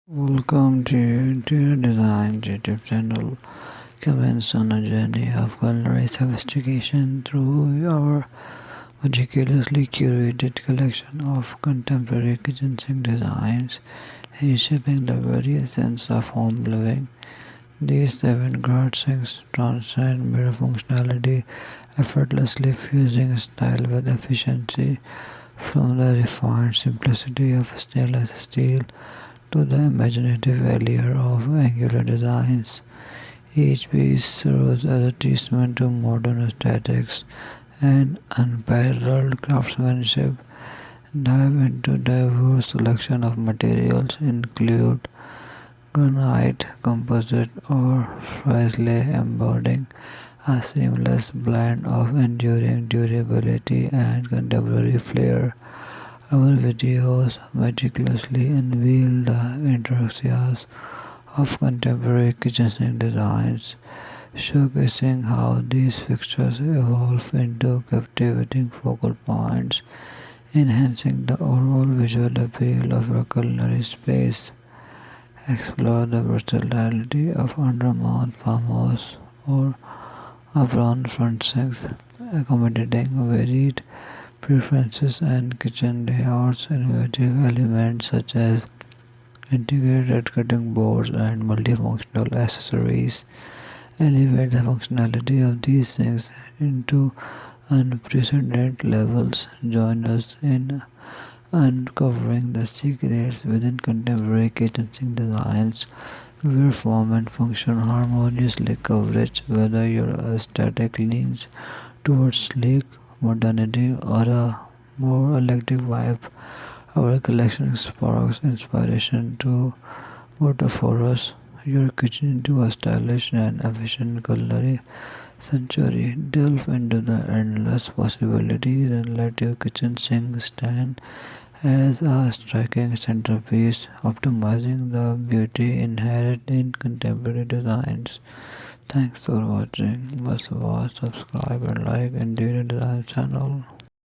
Welcome to Interior Design YouTube channel. Commence on a journey of culinary sophistication through our meticulously curated collection of contemporary kitchen sink designs, reshaping the very essence of home living. These seven guard sinks transcend mere functionality, effortlessly fusing style with efficiency, from the refined simplicity of stainless steel to the imaginative allure of angular designs. Each piece serves as a testament to modern aesthetics and unparalleled craftsmanship. Dive into diverse selection of materials include granite, composite, or frisley, embodying a seamless blend of enduring durability and contemporary flair. Our videos meticulously unveil the intricacies of contemporary kitchen sink designs, showcasing how these fixtures evolve into captivating focal points, enhancing the overall visual appeal of your culinary space. Explore the versatility of undermount farmhouse or upon front sinks, accommodating varied preferences and kitchen layouts. Innovative elements such as integrated cutting boards and multifunctional accessories elevate the functionality of these things into unprecedented levels. Join us in uncovering the secrets within contemporary kitchen sink designs, where form and function harmoniously coverage. Whether your aesthetic leans towards sleek modernity or a more electric vibe, our collection sparks inspiration to metamorphose your kitchen into a stylish and efficient culinary sanctuary. Delve into the endless possibilities and let your kitchen sink stand as a striking centerpiece, optimizing the beauty inherent in contemporary designs. Thanks for watching. Must watch, subscribe, and like Interior Design channel.